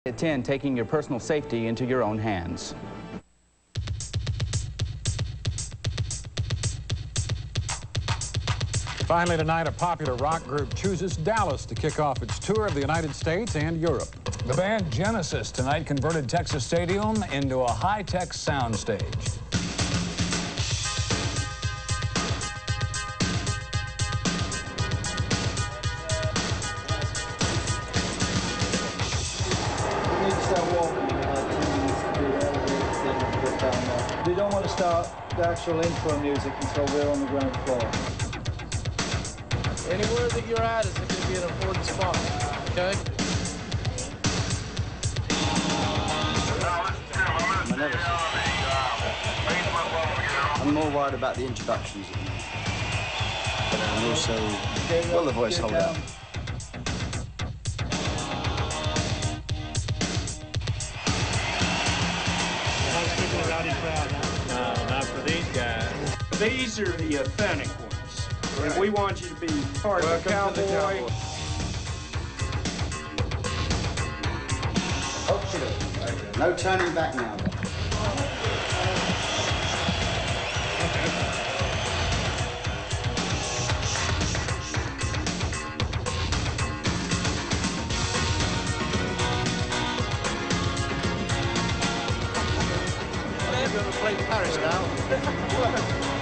At 10, taking your personal safety into your own hands. Finally tonight, a popular rock group chooses Dallas to kick off its tour of the United States and Europe. The band Genesis tonight converted Texas Stadium into a high-tech soundstage. We don't want to start the actual intro music until we're on the ground floor. Anywhere that you're at is going to be an important spot, okay? I'm more worried about the introductions and also, will the voice hold out? No, not for these guys. These are the authentic ones. Right. And we want you to be part of the cowboy. Okay. No turning back now. You're going to play Paris now.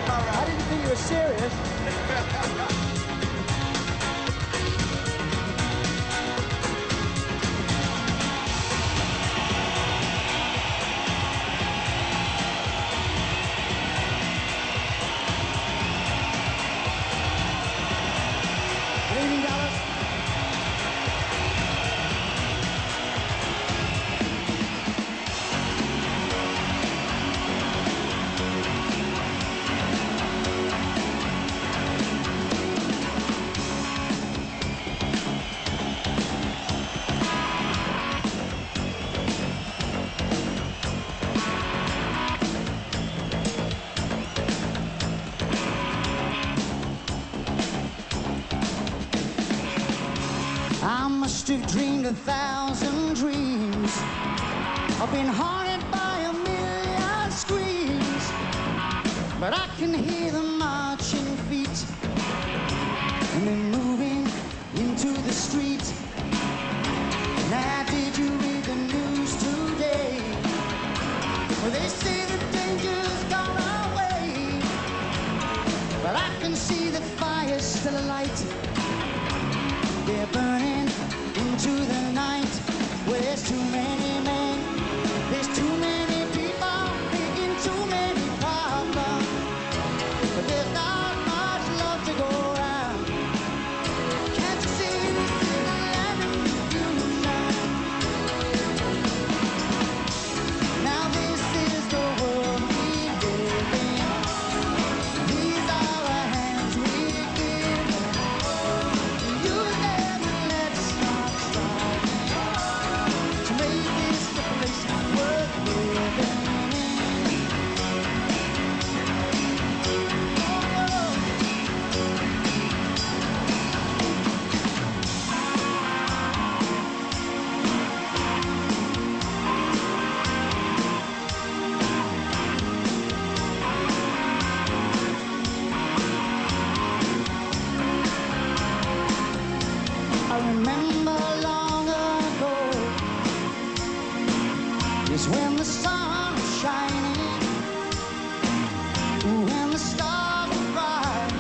I didn't think you were serious. Good evening, Dallas. I must have dreamed 1,000 dreams. I've been haunted by a million screams, but I can hear them marching feet, and they're moving into the street. Now, did you read the news today? Well, they say the danger's gone away, but I can see the fire still alight. They're burning into the night. Well, there's too many men, there's too many people, making too many problems. But there's not much love to go around. Can't you see this is a land of confusion? Now this is the world we live in. These are the hands we give. You never let stop to make this the place worth living in. I remember long ago, is when the sun was shining, when the stars were bright,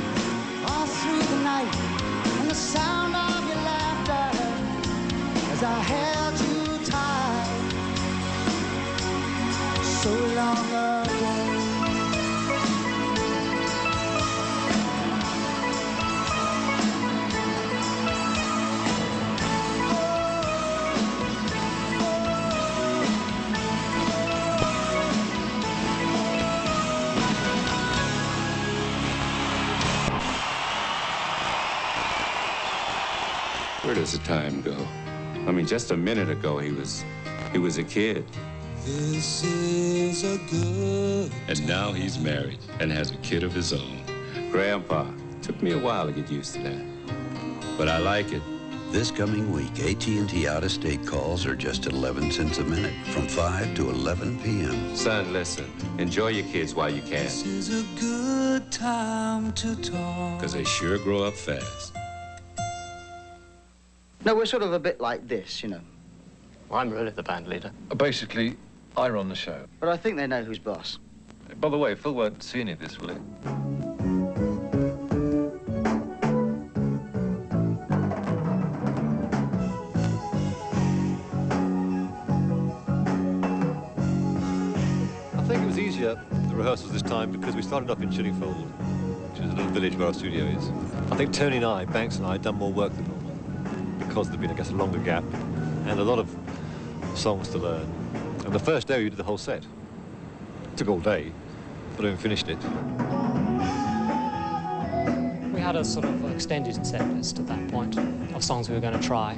all through the night, and the sound of your laughter as I held you tight, so long ago. Where does the time go? I mean, just a minute ago, he was a kid. This is a good And now he's married and has a kid of his own. Grandpa, took me a while to get used to that. But I like it. This coming week, AT&T out-of-state calls are just 11 cents a minute from 5 to 11 p.m. Son, listen. Enjoy your kids while you can. This is a good time to talk. Because they sure grow up fast. No, we're sort of a bit like this, you know. Well, I'm really the band leader. Basically, I run the show. But I think they know who's boss. By the way, Phil won't see any of this, will he? I think it was easier, the rehearsals this time, because we started up in Chiddingfold, which is a little village where our studio is. I think Tony and I, Banks and I, had done more work than normal, because there'd been, I guess, a longer gap, and a lot of songs to learn. And the first day we did the whole set. It took all day, but we finished it. We had a sort of extended set list at that point of songs we were going to try,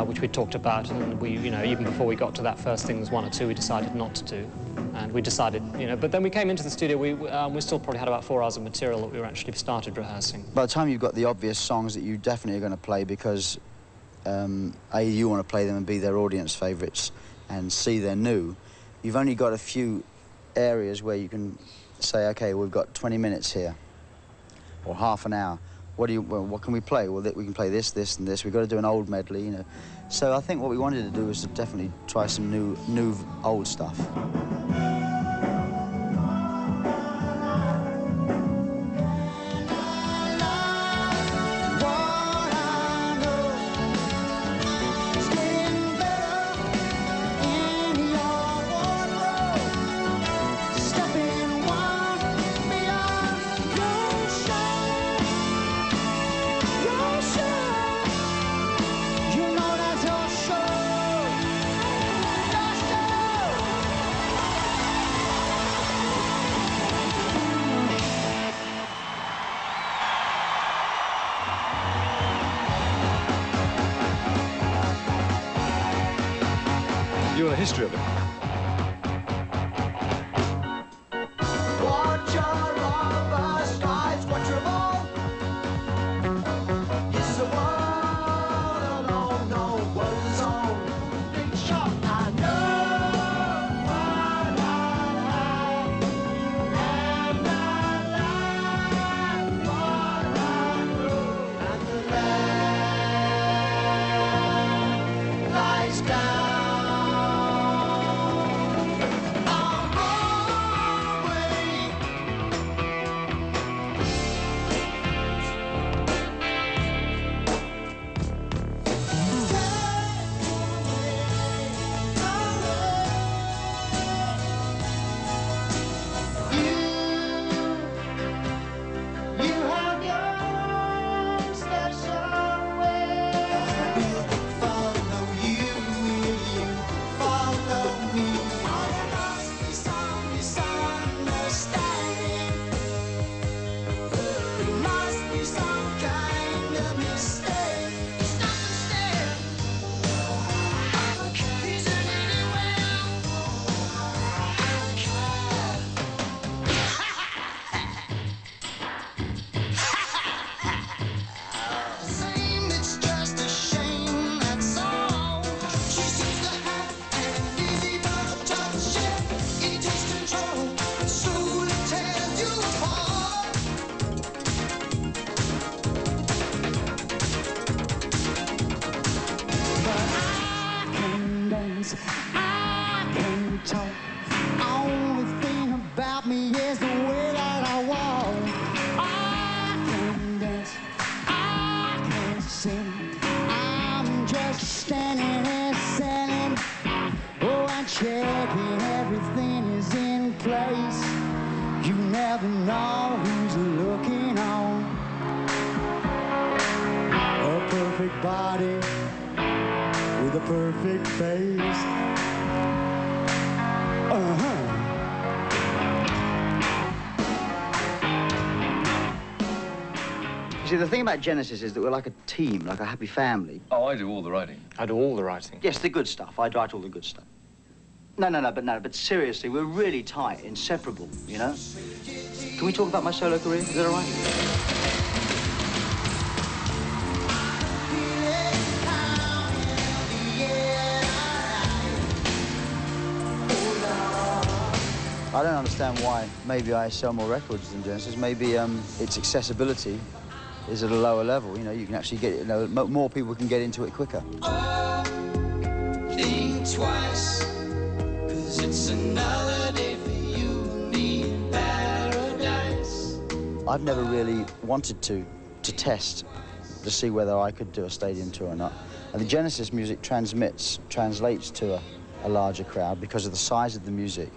which we talked about, and we, you know, even before we got to that first thing, there's one or two we decided not to do. And we decided, you know, but then we came into the studio, we still probably had about 4 hours of material that we were actually started rehearsing. By the time you've got the obvious songs that you definitely are going to play because A, you want to play them and be their audience favourites, and C, they're new, you've only got a few areas where you can say, OK, we've got 20 minutes here, or half an hour. What can we play? Well, we can play this, this, and this. We've got to do an old medley, you know. So I think what we wanted to do was to definitely try some new old stuff. You want a history of it? Watch your rubber skies, watch your ball. It's the world alone, know what is on. Big shot, I know what I like, and I like what I know. And the land lies down. I can talk. Only thing about me is the way that I walk. I can dance, I can sing. I'm just standing here selling. Oh, I'm checking everything is in place. You never know who's looking on. A perfect body with a perfect face. You see, the thing about Genesis is that we're like a team, like a happy family. Oh, I do all the writing. I do all the writing. Yes, the good stuff. I'd write all the good stuff. But seriously, we're really tight, inseparable, you know? Can we talk about my solo career? Is that all right? I don't understand why. Maybe I sell more records than Genesis. Maybe its accessibility is at a lower level. You know, you can actually get it, you know, more people can get into it quicker. Think twice, 'cause it's another day for you and me in paradise. I've never really wanted to test to see whether I could do a stadium tour or not. And the Genesis music translates to a larger crowd because of the size of the music,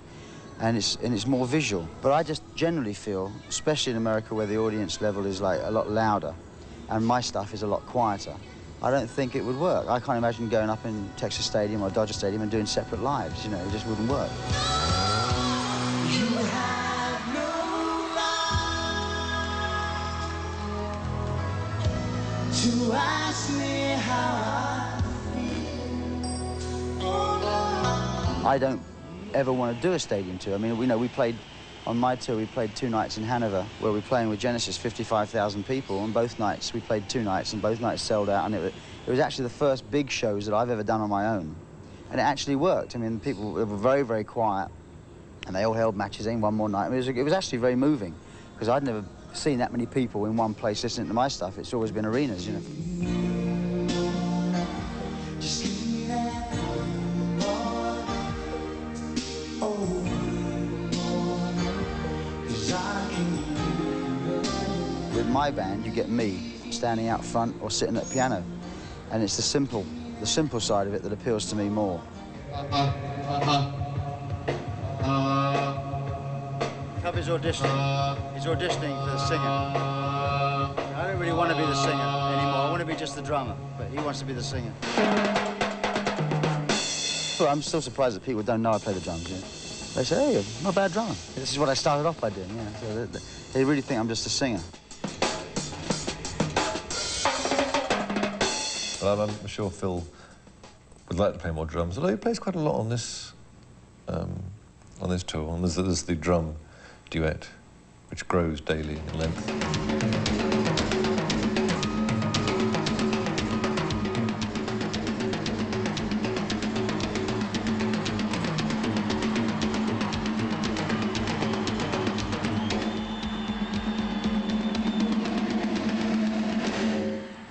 and it's more visual. But I just generally feel, especially in America where the audience level is like a lot louder and my stuff is a lot quieter, I don't think it would work. I can't imagine going up in Texas Stadium or Dodger Stadium and doing separate lives, you know, it just wouldn't work. You have no right to ask me how I feel. Oh, no. I don't ever want to do a stadium tour. I mean, we played, on my tour, we played 2 nights in Hanover, where we're playing with Genesis, 55,000 people, and both nights, we played 2 nights, and both nights sold out, and it was actually the first big shows that I've ever done on my own. And it actually worked. I mean, people were very, very quiet, and they all held matches in one more night. I mean, it was actually very moving, because I'd never seen that many people in one place listening to my stuff. It's always been arenas, you know. With my band, you get me standing out front or sitting at a piano, and it's the simple side of it that appeals to me more. Cubby's auditioning. He's auditioning for the singer. I don't really want to be the singer anymore. I want to be just the drummer, but he wants to be the singer. Well, I'm still surprised that people don't know I play the drums. You know? They say, "Hey, you're not a bad drummer." This is what I started off by doing. You know? So they really think I'm just a singer. Well, I'm sure Phil would like to play more drums, although he plays quite a lot on this tour. And there's the drum duet, which grows daily in length.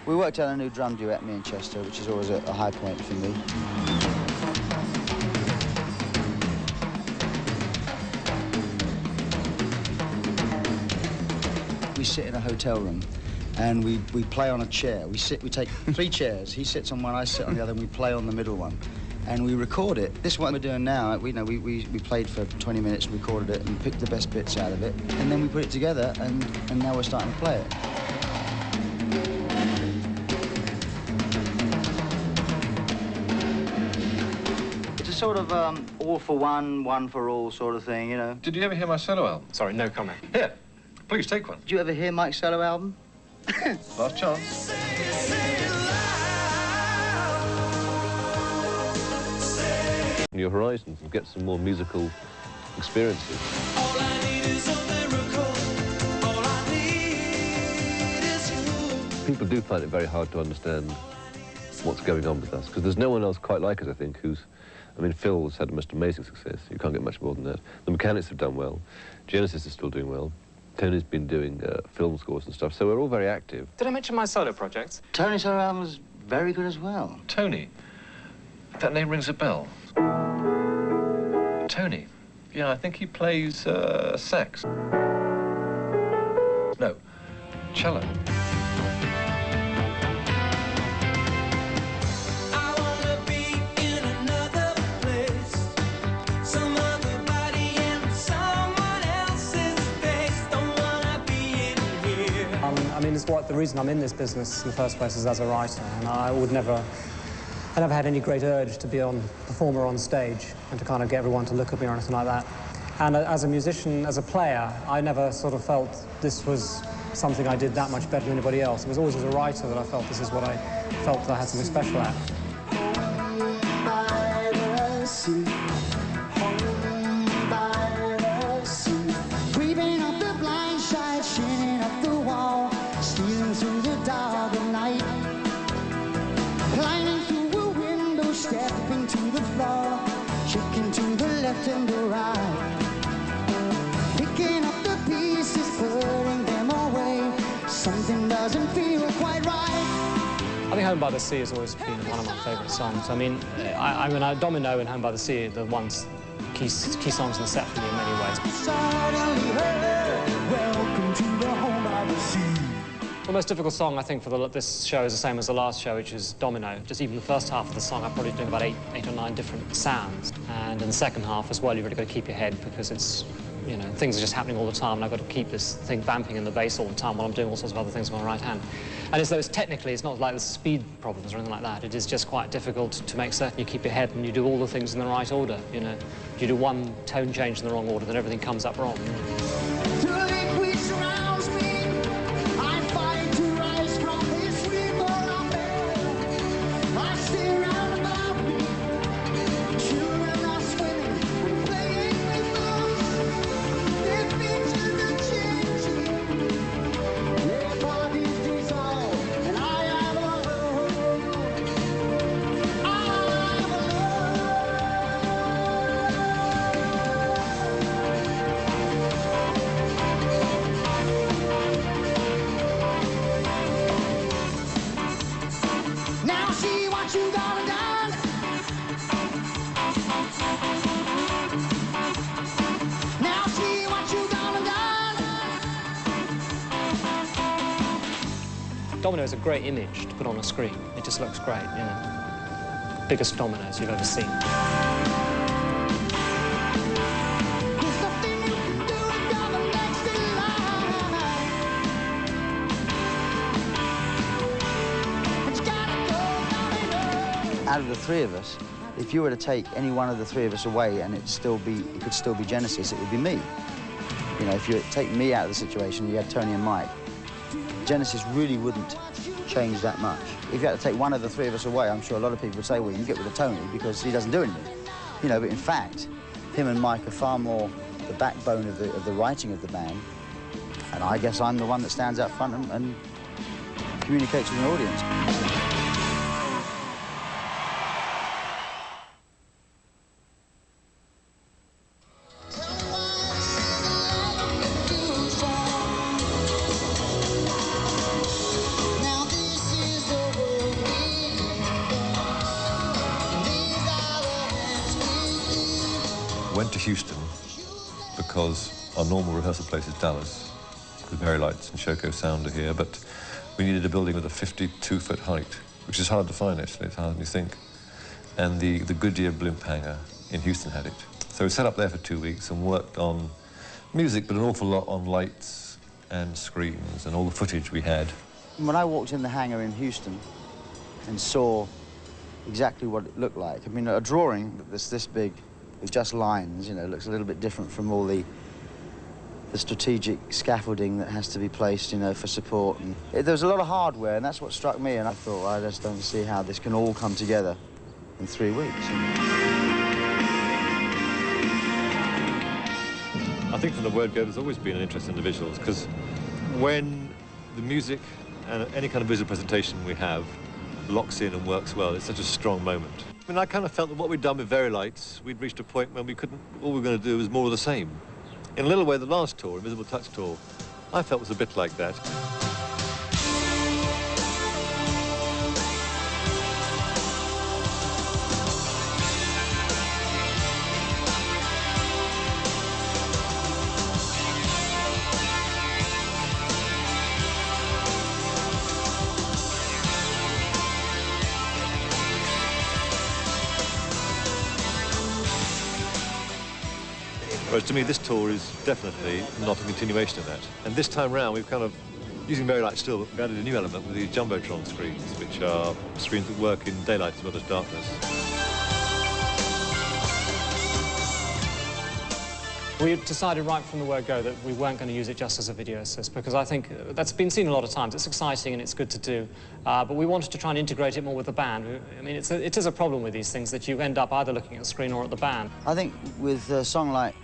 We worked out a new drum duet, me and Chester, which is always a high point for me. We sit in a hotel room and we play on a chair. We take 3 chairs. He sits on one, I sit on the other, and we play on the middle one. And we record it. This is what we're doing now. We played for 20 minutes, recorded it, and picked the best bits out of it. And then we put it together, and now we're starting to play it. Sort of all for one, one for all sort of thing, you know. Did you ever hear my solo album? Sorry, no comment. Here, please take one. Did you ever hear Mike's solo album? Last chance. Your horizons and get some more musical experiences. All I need is a miracle. All I need is you. People do find it very hard to understand what's going on with us, because there's no one else quite like us, I think, I mean, Phil's had the most amazing success. You can't get much more than that. The Mechanics have done well. Genesis is still doing well. Tony's been doing film scores and stuff, so we're all very active. Did I mention my solo projects? Tony's solo album was very good as well. Tony? That name rings a bell. Tony? Yeah, I think he plays sax. No, cello. I mean, the reason I'm in this business in the first place is as a writer, and I never had any great urge to be a performer on stage and to kind of get everyone to look at me or anything like that. And as a musician, as a player, I never sort of felt this was something I did that much better than anybody else. It was always as a writer that I felt this is what I felt that I had something special at. Stepping to the floor, shaking to the left and the right. Home by the Sea has always been one of my favourite songs. I mean, Domino and Home by the Sea are the ones, key songs in the set for me in many ways. Welcome to the Home by the Sea. The most difficult song, I think, for this show is the same as the last show, which is Domino. Just even the first half of the song, I'm probably doing about eight or nine different sounds. And in the second half as well, you've really got to keep your head because it's, you know, things are just happening all the time, and I've got to keep this thing vamping in the bass all the time while I'm doing all sorts of other things with my right hand. And as though technically, it's not like there's speed problems or anything like that. It is just quite difficult to make certain you keep your head and you do all the things in the right order, you know. If you do one tone change in the wrong order, then everything comes up wrong. Domino is a great image to put on a screen. It just looks great, you know. Biggest dominoes you've ever seen. Out of the three of us, if you were to take any one of the three of us away and it could still be Genesis, it would be me. You know, if you take me out of the situation, you had Tony and Mike, Genesis really wouldn't change that much. If you had to take one of the three of us away, I'm sure a lot of people would say, well, you can get rid of Tony because he doesn't do anything. You know, but in fact, him and Mike are far more the backbone of the writing of the band. And I guess I'm the one that stands out front and communicates with an audience. Went to Houston because our normal rehearsal place is Dallas. The Barry Lights and Shoko Sound are here, but we needed a building with a 52-foot height, which is hard to find, actually. It's harder than you think. And the Goodyear blimp hangar in Houston had it. So we set up there for 2 weeks and worked on music, but an awful lot on lights and screens and all the footage we had. When I walked in the hangar in Houston and saw exactly what it looked like, I mean, a drawing that's this big with just lines, you know, looks a little bit different from all the strategic scaffolding that has to be placed, you know, for support. And there's a lot of hardware, and that's what struck me, and I thought, I just don't see how this can all come together in 3 weeks. I think from the word go, there's always been an interest in the visuals, because when the music and any kind of visual presentation we have locks in and works well, it's such a strong moment. I mean, I kind of felt that what we'd done with Very Lights, we'd reached a point when we couldn't, all we were going to do was more of the same. In a little way, the last tour, Invisible Touch Tour, I felt was a bit like that. Whereas to me, this tour is definitely not a continuation of that. And this time round, we've kind of, using Very Light still, but we've added a new element with these Jumbotron screens, which are screens that work in daylight as well as darkness. We decided right from the word go that we weren't going to use it just as a video assist, because I think that's been seen a lot of times. It's exciting and it's good to do, but we wanted to try and integrate it more with the band. I mean, it is a problem with these things that you end up either looking at the screen or at the band. I think with a song like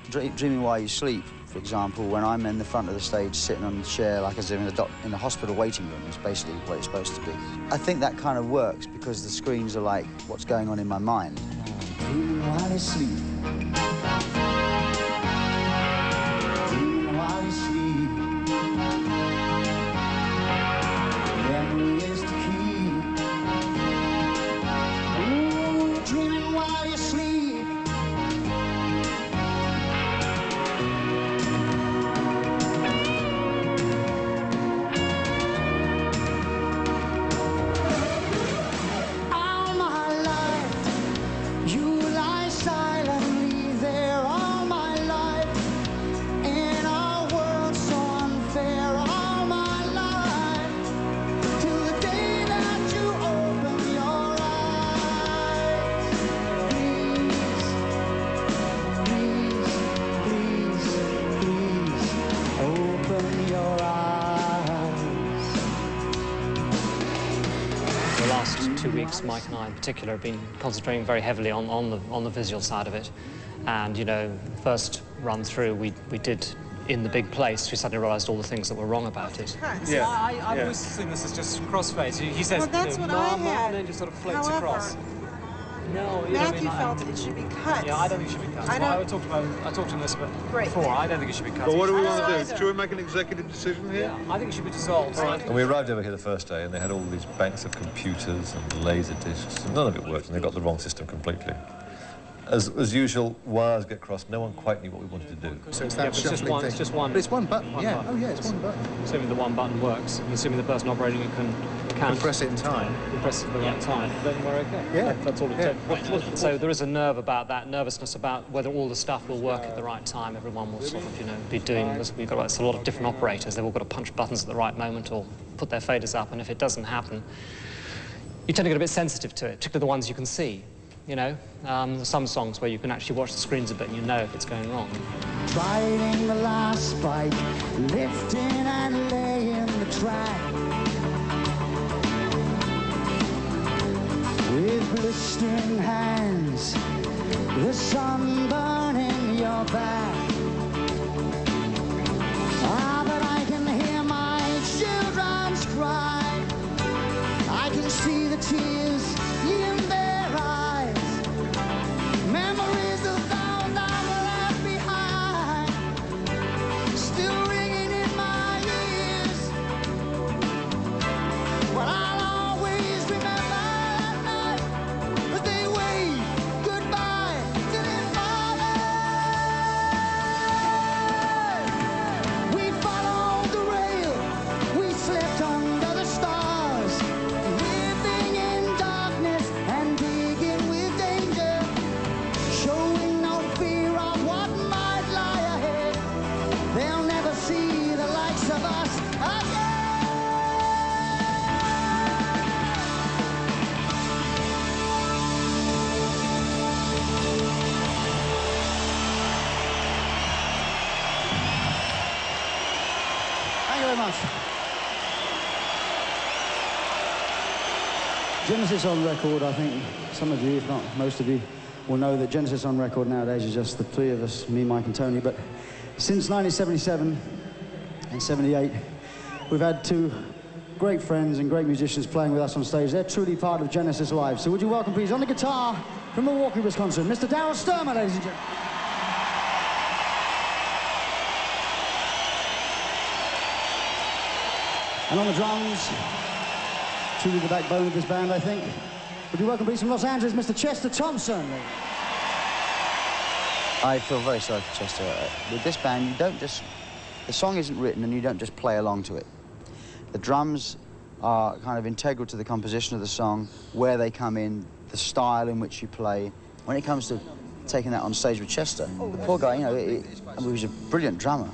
Dreaming While You Sleep, for example, when I'm in the front of the stage sitting on the chair like as if in a hospital waiting room, is basically what it's supposed to be. I think that kind of works because the screens are like what's going on in my mind. Dreaming while you sleep. Dreaming while you sleep. Memory is the key. my sleep. All my life, you lie silently there. All my life, in a world so unfair. All my life, till the day that you open your eyes. Please, please, please, please, open your eyes. The last 2 weeks, Mike and I in particular have been concentrating very heavily on the visual side of it. And, you know, first run through we did in the big place, we suddenly realised all the things that were wrong about it. Yeah. I've always seen this as just crossfades. He says, well, that's what I had. and then just sort of floats However, across. No, you Matthew know, felt it should be cut. Yeah, I don't think it should be cut. I talked to him this before. I don't think it should be cut. Well, what do we want to do? Should we make an executive decision here? Yeah, I think it should be dissolved. And we arrived over here the first day, and they had all these banks of computers and laser discs. And none of it worked, and they got the wrong system completely. As usual, wires get crossed. No one quite knew what we wanted to do. So it's that shuffling thing. It's just one. But it's one button. One yeah. button. Oh yeah, it's one button. Assuming the one button works, and assuming the person operating it can press it in time. Press it at the right time. Then we're okay. Yeah. That's all it takes. So there is a nervousness about whether all the stuff will work at the right time. Everyone will sort of, you know, be doing this. We've got a lot of different operators. They've all got to punch buttons at the right moment or put their faders up, and if it doesn't happen, you tend to get a bit sensitive to it, particularly the ones you can see. You know, there's some songs where you can actually watch the screens a bit and you know if it's going wrong. Riding the last spike, lifting and laying the track. With blistering hands, the sun burning your back. Ah, but I can hear my children's cry. I can see the tears in their eyes. Memories of those I've left behind, still ringing in my ears. But I'll always remember that night, as they waved goodbye to their father. We followed the rail, we slept under the stars, living in darkness and digging with danger, showing no fear of what might lie ahead. They'll never see the likes of us again. Thank you very much. Genesis on record, I think some of you, if not most of you, will know that Genesis on record nowadays is just the three of us, me, Mike and Tony. But since 1977 and 78, we've had two great friends and great musicians playing with us on stage. They're truly part of Genesis Live. So would you welcome, please, on the guitar from Milwaukee, Wisconsin, Mr. DARYL STUERMER, ladies and gentlemen. And on the drums, truly the backbone of this band, I think. Would you welcome, please, from Los Angeles, Mr. Chester Thompson. I feel very sorry for Chester. With this band, you don't just... The song isn't written and you don't just play along to it. The drums are kind of integral to the composition of the song, where they come in, the style in which you play. When it comes to taking that on stage with Chester, the poor guy, you know, he was a brilliant drummer.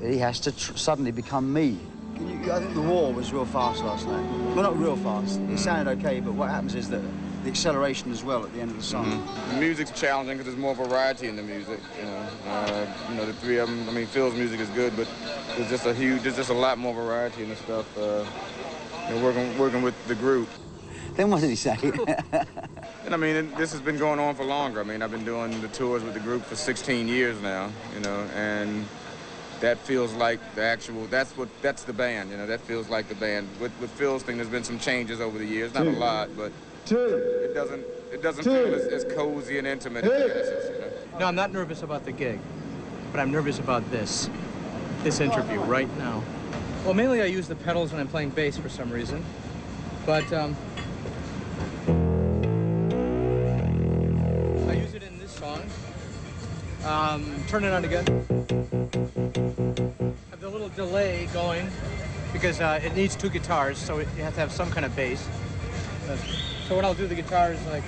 He has to suddenly become me. I think the wall was real fast last night. Well, not real fast. It sounded okay, but what happens is that the acceleration as well at the end of the song. The music's challenging because there's more variety in the music. You know, the three of them. I mean, Phil's music is good, but there's just a lot more variety in the stuff. You know, working with the group. Then what did he say? And I mean, this has been going on for longer. I mean, I've been doing the tours with the group for 16 years now. You know, and that feels like the actual, that's the band, you know, that feels like the band. With Phil's thing, there's been some changes over the years, not a lot, but it doesn't feel as cozy and intimate as Genesis, you know? No, I'm not nervous about the gig, but I'm nervous about this interview right now. Well, mainly I use the pedals when I'm playing bass for some reason, but I use Turn it on again. Have the little delay going because it needs two guitars, so you have to have some kind of bass. So what I'll do, the guitar is like...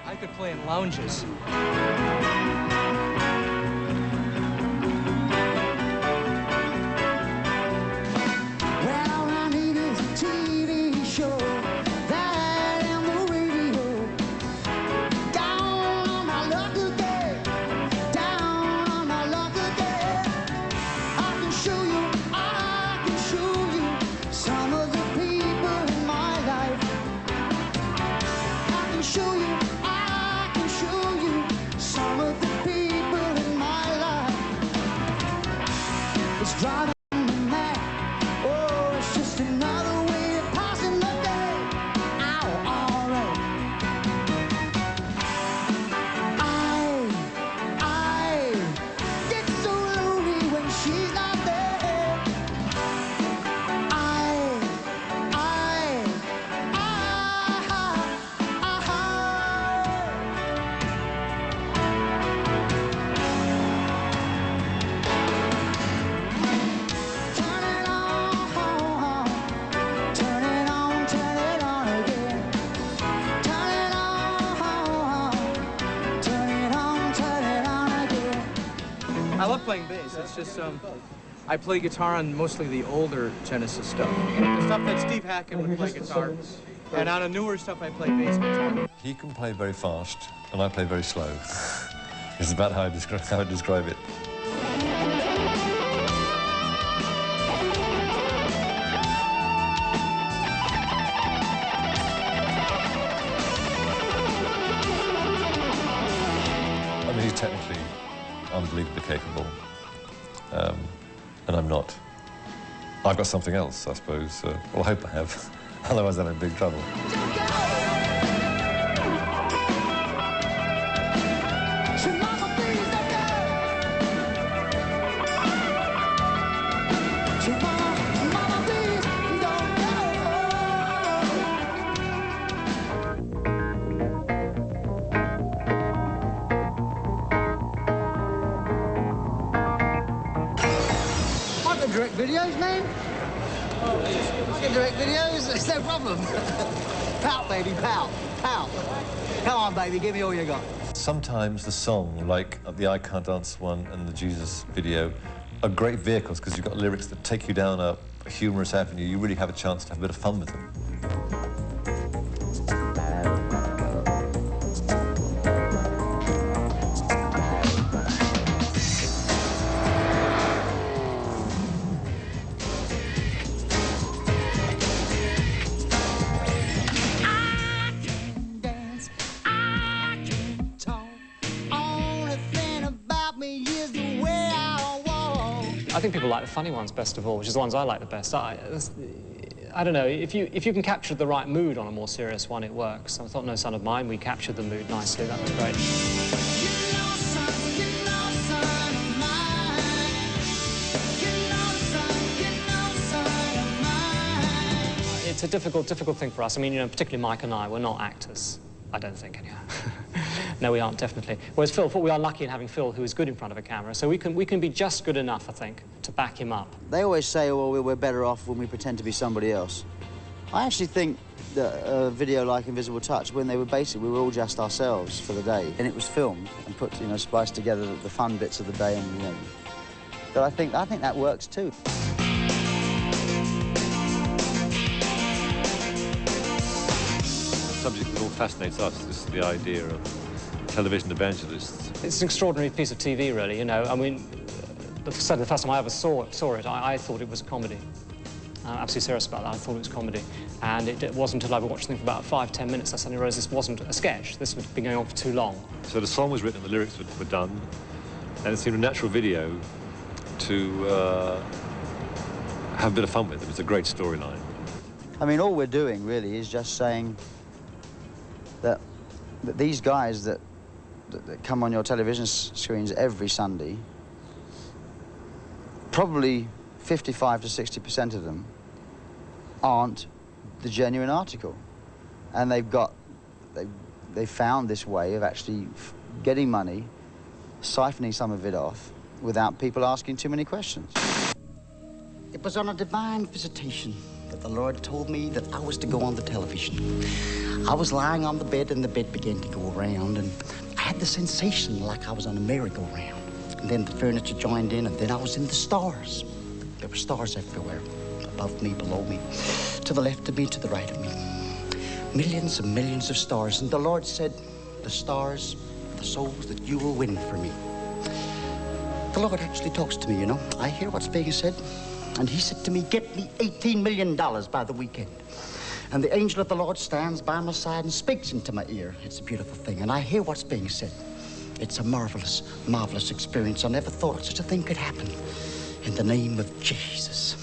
I could play in lounges. I love playing bass. It's just, I play guitar on mostly the older Genesis stuff. The stuff that Steve Hackett would play guitar. And on the newer stuff, I play bass guitar. He can play very fast, and I play very slow. It's about how I describe it. I mean, he's technically unbelievably capable, and I'm not. I've got something else, I suppose. Well, I hope I have. Otherwise, I'm in big trouble. Direct videos, man? I can direct videos, it's no problem. Pout, baby, pout, pout. Come on, baby, give me all you got. Sometimes the song, like the I Can't Dance one and the Jesus video, are great vehicles because you've got lyrics that take you down a humorous avenue. You really have a chance to have a bit of fun with them. I think people like the funny ones best of all, which is the ones I like the best. I don't know, if you can capture the right mood on a more serious one, it works. I thought No Son of Mine, we captured the mood nicely, that was great. It's a difficult thing for us. I mean, you know, particularly Mike and I, we're not actors. I don't think, anyhow. No, we aren't, definitely. Whereas Phil, we are lucky in having Phil, who is good in front of a camera, so we can be just good enough, I think, to back him up. They always say, well, we're better off when we pretend to be somebody else. I actually think that a video like Invisible Touch, when we were all just ourselves for the day, and it was filmed and put, you know, spliced together the fun bits of the day, and, you know. But I think that works too. The subject that all fascinates us is the idea of television evangelists. It's an extraordinary piece of TV, really, you know. I mean, certainly the first time I ever saw it, I thought it was a comedy. I'm absolutely serious about that. I thought it was comedy. And it wasn't until I watched the thing for about 5–10 minutes I suddenly realised this wasn't a sketch. This had been going on for too long. So the song was written and the lyrics were done, and it seemed a natural video to have a bit of fun with. It was a great storyline. I mean, all we're doing, really, is just saying that these guys that come on your television screens every Sunday, probably 55 to 60% of them aren't the genuine article. And they found this way of actually getting money, siphoning some of it off, without people asking too many questions. It was on a divine visitation that the Lord told me that I was to go on the television. I was lying on the bed and the bed began to go around, and I had the sensation like I was on a merry-go-round. And then the furniture joined in, and then I was in the stars. There were stars everywhere, above me, below me, to the left of me, to the right of me. Millions and millions of stars, and the Lord said, the stars, the souls that you will win for me. The Lord actually talks to me, you know. I hear what's being said. And he said to me, get me $18 million by the weekend. And the angel of the Lord stands by my side and speaks into my ear. It's a beautiful thing, and I hear what's being said. It's a marvelous, marvelous experience. I never thought such a thing could happen. In the name of Jesus.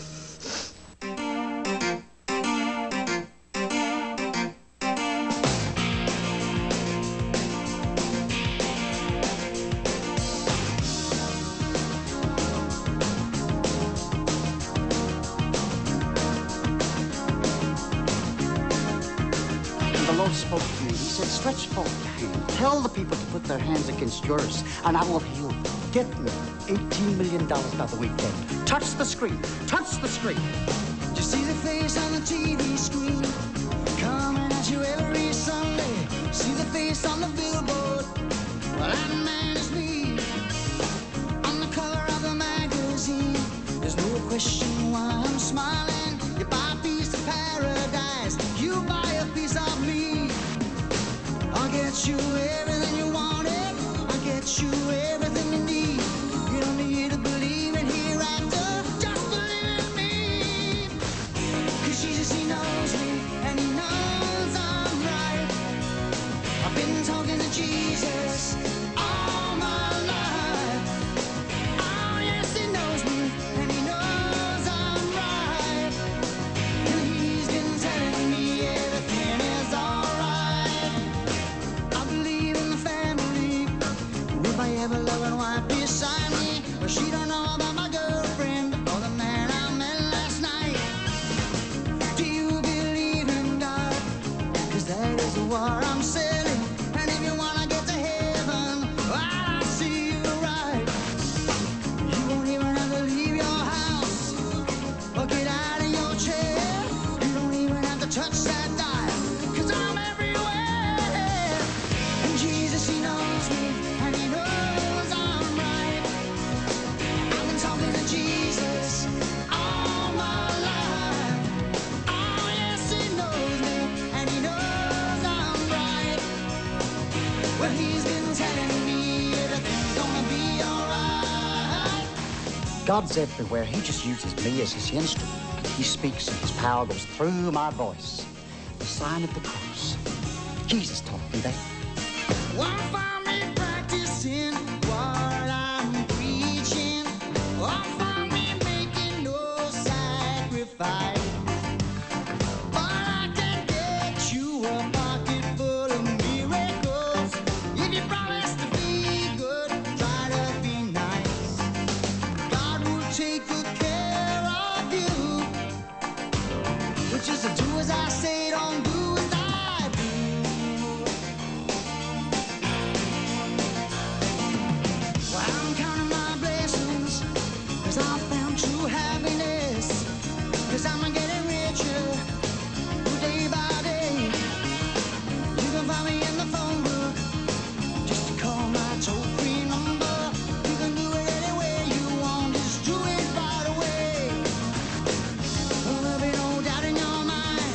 Spoke to me. He said, stretch forth your hand. Tell the people to put their hands against yours, and I will heal them. Get me $18 million by the weekend. Touch the screen. Touch the screen. You see the face on the TV screen coming at you every Sunday. See the face on the billboard. Well, that man is me. On the cover of the magazine. There's no question why I'm smiling. You buy a piece of paradise. You buy a piece of me. I'll get you everything you wanted. I'll get you everything you need. You don't need to believe in hereafter. Just believe in me. 'Cause Jesus, he knows me, and he knows I'm right. I've been talking to Jesus all my life. Oh, yes, he knows me, and he knows I'm right. And he's been telling me everything is all right. I believe in the family with my ever-loving wife beside me. But she don't know about my girlfriend or the man I met last night. Do you believe in God? 'Cause that is what I'm selling. And if you wanna get to heaven, I'll see you right. You won't even have to leave your house or get out of your chair. You don't even have to touch that dial, 'cause I'm everywhere. And Jesus, he knows me, and he knows I'm right. I've been talking to Jesus all my life. Oh, yes, he knows me, and he knows I'm right. Well, he's been telling me everything's gonna be all right. God's everywhere. He just uses me as his instrument. He speaks and his power goes through my voice. The sign of the cross. Jesus taught me that. Won't find me practicing what I'm preaching. Won't find me making no sacrifice. But I can get you a pocket full of miracles. If you promise to be good, try to be nice. God will take good care of you. But just do as I say, don't do as I do. Well, I'm counting my blessings, 'cause I found true happiness. 'Cause I'm getting richer day by day. You can find me in the phone book, just to call my toll-free number. You can do it any way you want, just do it right away. Well, there'll be no doubt in your mind,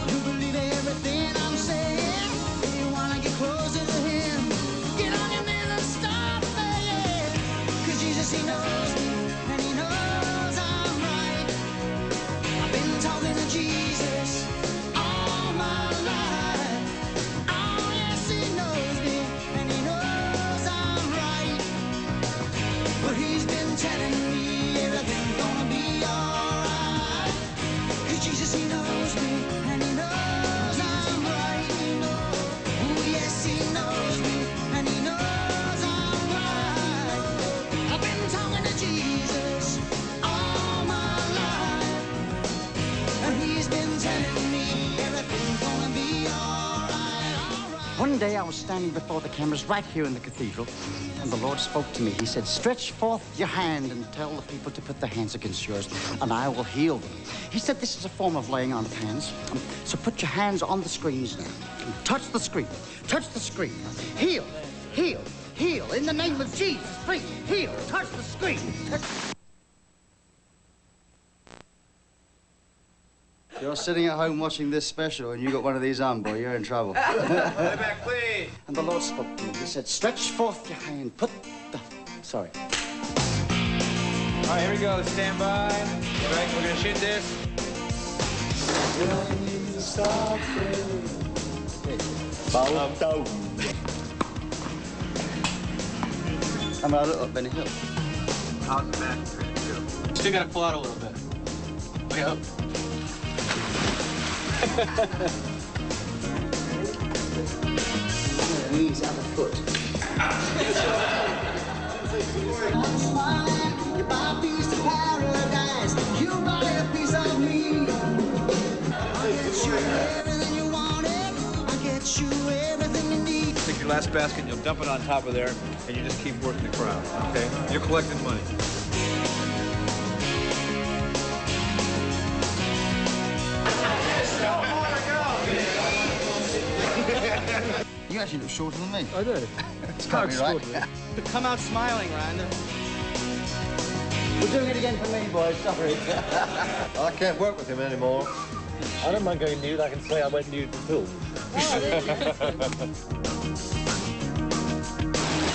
you believe everything I'm saying. If you wanna get closer to him, get on your knees and start praying. 'Cause Jesus, he knows me, and he knows I'm right. I've been talking to Jesus all my life. Oh, yes, he knows me, and he knows I'm right. But he's been telling me everything's gonna be all right. 'Cause Jesus, he knows me, and he knows I'm right. Oh, yes, he knows me, and he knows I'm right. I've been talking to Jesus all my life, and he's been day I was standing before the cameras right here in the cathedral, and the Lord spoke to me. He said, stretch forth your hand and tell the people to put their hands against yours, and I will heal them. He said this is a form of laying on of hands. So put your hands on the screens now. And touch the screen. Touch the screen. Heal, heal, heal. In the name of Jesus, please, heal. Touch the screen. You're sitting at home watching this special and you got one of these on, boy, you're in trouble. Lay back, please. And the Lord spoke to me. He said, stretch forth your hand, put the... Sorry. All right, here we go. Stand by. All right, we're going to shoot this. I'm out of Benny Hill. How's the back? Still got to pull out a little bit. Okay, up. Knees at the foot. You buy a piece of paradise. You buy a piece of me. I get you everything you wanted. I get you everything you need. Take your last basket, you'll dump it on top of there, and you just keep working the crowd, okay? You're collecting money. You actually look shorter than me. I do. It's can't be right. Come out smiling, Rhonda. We're doing it again for me, boys. Sorry. I can't work with him anymore. I don't mind going nude. I can say I went nude for film.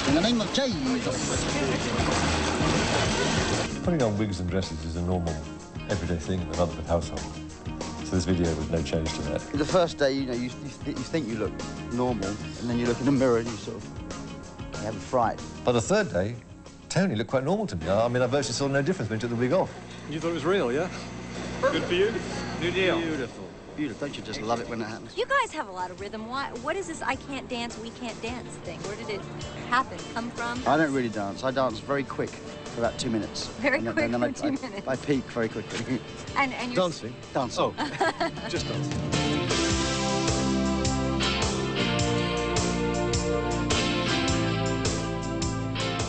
In the name of Jesus. Putting on wigs and dresses is a normal, everyday thing in the Rutherford household. So this video was no change to that. The first day, you know, you think you look normal, and then you look in the mirror and you sort of have a fright. By the third day, Tony looked quite normal to me. I mean, I virtually saw no difference when he took the wig off. You thought it was real, yeah? Good for you. New deal. Beautiful. Beautiful. Don't you just love it when it happens? You guys have a lot of rhythm. What is this I can't dance, we can't dance thing? Where did it happen, come from? I don't really dance. I dance very quick for about 2 minutes. Very and quick then for 2 minutes. I peak very quickly. And you're... Dancing? Dancing. Oh, just dancing.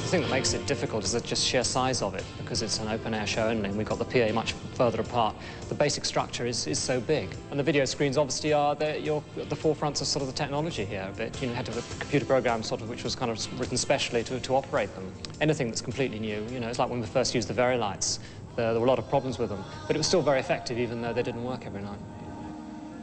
The thing that makes it difficult is the just sheer size of it, because it's an open-air show only, and we've got the PA much further apart. The basic structure is so big. And the video screens obviously are the forefronts of sort of the technology here a bit. You know, you had to have a computer program sort of which was kind of written specially to operate them. Anything that's completely new, you know, it's like when we first used the Very Lights. There were a lot of problems with them, but it was still very effective even though they didn't work every night.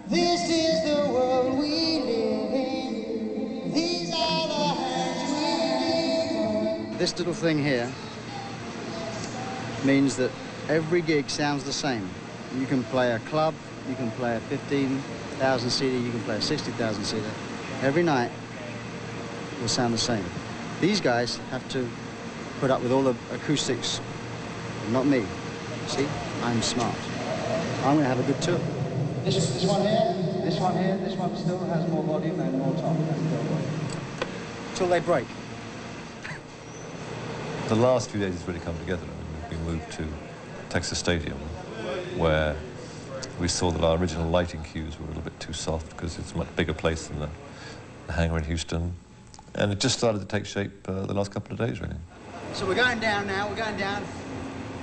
This is the world we live in. These are the hands we give. This little thing here means that every gig sounds the same. You can play a club, you can play a 15,000 seater, you can play a 60,000 seater. Every night will sound the same. These guys have to put up with all the acoustics, not me. See, I'm smart. I'm going to have a good tour. This one here, this one here, this one still has more volume and more top. Till they break. The last few days has really come together. I mean, we moved to Texas Stadium, where we saw that our original lighting cues were a little bit too soft because it's a much bigger place than the hangar in Houston. And it just started to take shape the last couple of days, really. So we're going down now, we're going down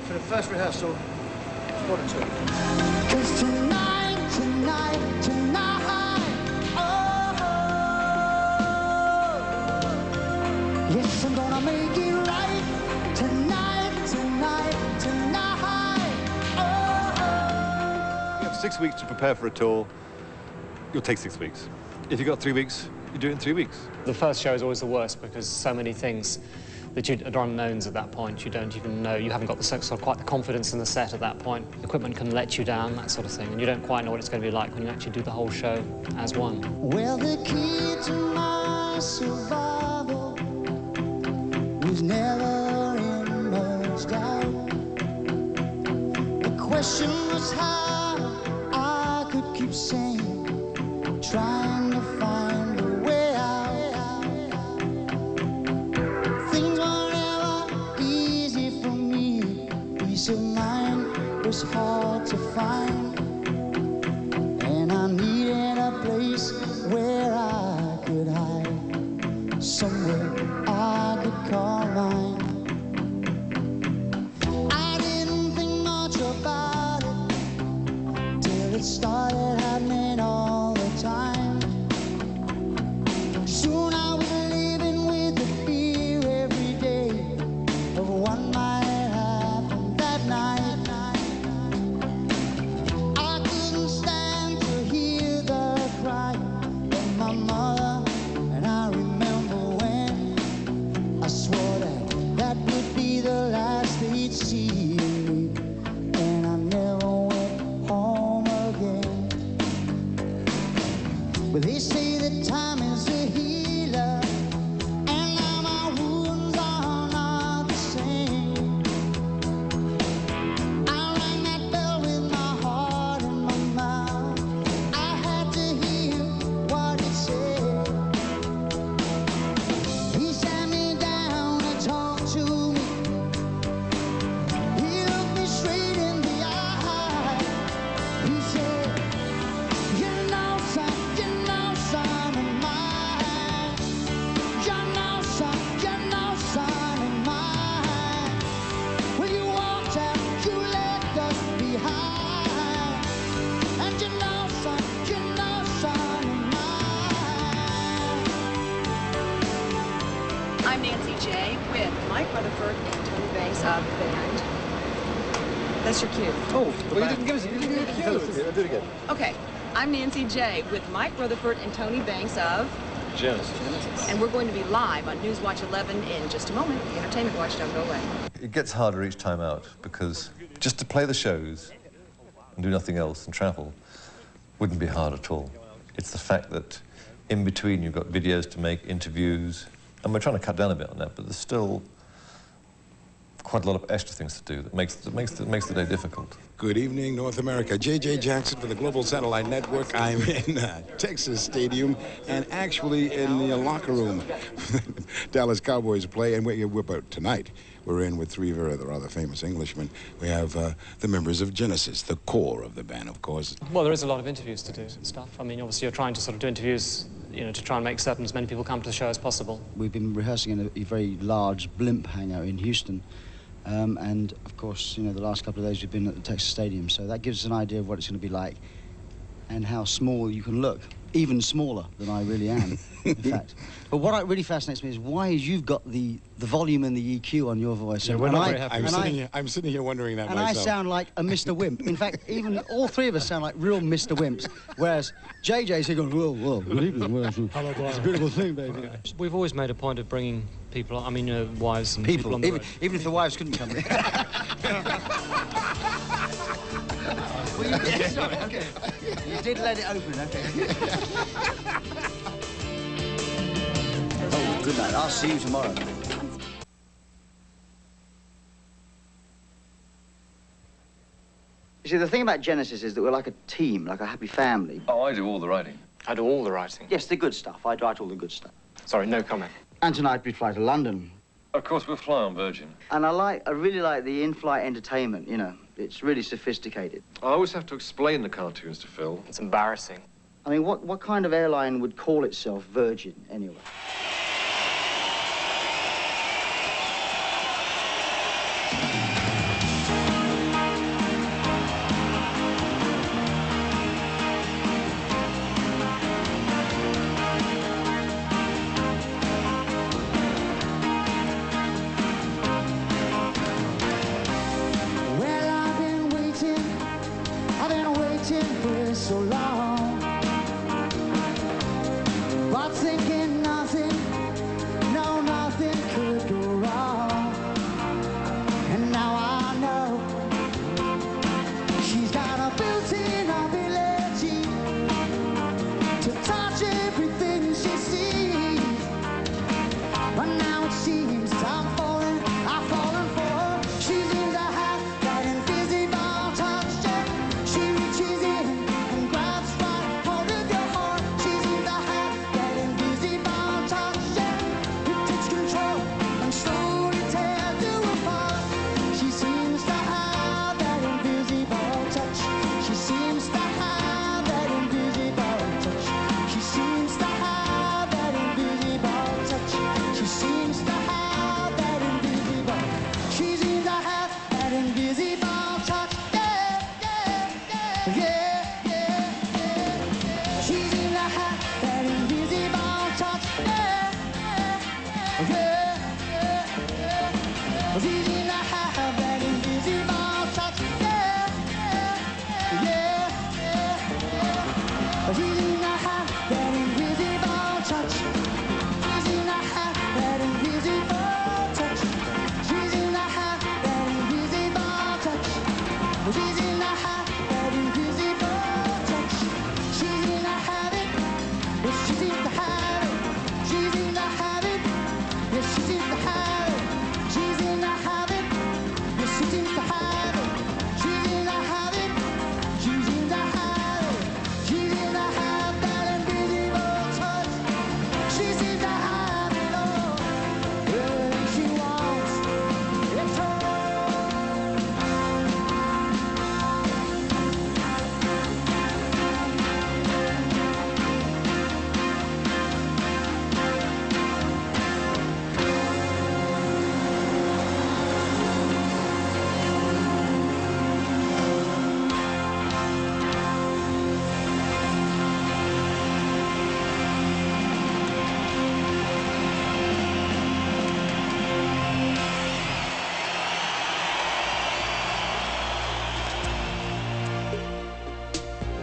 for the first rehearsal. What a tour. 'Cause tonight, tonight, tonight, oh, yes, I'm gonna make it right. Tonight, tonight, tonight, oh. You have 6 weeks to prepare for a tour. You'll take 6 weeks. If you've got 3 weeks, you do it in 3 weeks. The first show is always the worst because so many things that are unknowns at that point. You don't even know, you haven't got the sort of quite the confidence in the set at that point. Equipment can let you down, that sort of thing, and you don't quite know what it's going to be like when you actually do the whole show as one. Well, the key to my survival was never in much doubt. The question was how I could keep sane, trying to find a way out. Things were never easy for me. Peace of mind was hard to find, and I needed a place where I could hide. it started happening all the time. Soon I was living with the fear every day of what might happen that night. I couldn't stand to hear the cry of my mother, and I remember when I swore that that would be the last they'd see me, and I never went home again. But they say that time is a healer, and now my wounds are not the same. I rang that bell with my heart in my mouth. I had to hear what it said. He sat me down and talked to me. He looked me straight in the eye. He said, you know, son of mine. You know, son of mine. When you walked out, you left us behind. And you know, son of mine. I'm Nancy J. with Mike Rutherford and Tony Banks of the band. That's your cue. Oh, well, you didn't give us a cue. Do it again. Okay. I'm Nancy J. with Mike Rutherford and Tony Banks of Genesis. And we're going to be live on Newswatch 11 in just a moment. The Entertainment Watch, don't go away. It gets harder each time out because just to play the shows and do nothing else and travel wouldn't be hard at all. It's the fact that in between you've got videos to make, interviews, and we're trying to cut down a bit on that, but there's still quite a lot of extra things to do that makes the day difficult. Good evening, North America. J.J. Jackson for the Global Satellite Network. I'm in Texas Stadium and actually in the locker room. Dallas Cowboys play, and tonight we're in with three rather famous Englishmen. We have the members of Genesis, the core of the band, of course. Well, there is a lot of interviews to do and stuff. I mean, obviously you're trying to sort of do interviews, you know, to try and make certain as many people come to the show as possible. We've been rehearsing in a very large blimp hangout in Houston. And, of course, you know, the last couple of days we've been at the Texas Stadium, so that gives us an idea of what it's going to be like and how small you can look, even smaller than I really am, in fact. But what really fascinates me is why you've got the volume and the EQ on your voice. Yeah, we're not very happy. I'm sitting here wondering that myself. And I sound like a Mr. Wimp. In fact, even all three of us sound like real Mr. Wimps, whereas JJ's here going, whoa, good evening. Well, it's a beautiful thing, baby. We've always made a point of bringing people, I mean, you know, wives and people on the road. Even if the wives couldn't come in. Yeah, sorry, okay. You did let it open, okay. Oh, good night. I'll see you tomorrow. You see, the thing about Genesis is that we're like a team, like a happy family. Oh, I do all the writing. I do all the writing. Yes, the good stuff. I write all the good stuff. Sorry, no comment. And tonight we fly to London. Of course, we'll fly on Virgin. And I really like the in-flight entertainment, you know. It's really sophisticated. I always have to explain the cartoons to Phil. It's embarrassing. I mean, what kind of airline would call itself Virgin, anyway? For so long, but thinking nothing, no, nothing could go wrong. And now I know she's got a built-in ability to touch everything she sees. But now it seems I'm falling for her. She's in the hat, that invisible touch check. She reaches in and grabs right hold of your heart. She's in the hat, that invisible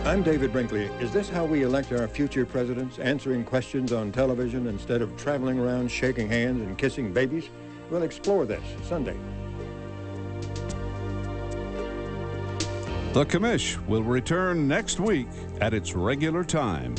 I'm David Brinkley. Is this how we elect our future presidents, answering questions on television instead of traveling around shaking hands and kissing babies? We'll explore this Sunday. The Commish will return next week at its regular time.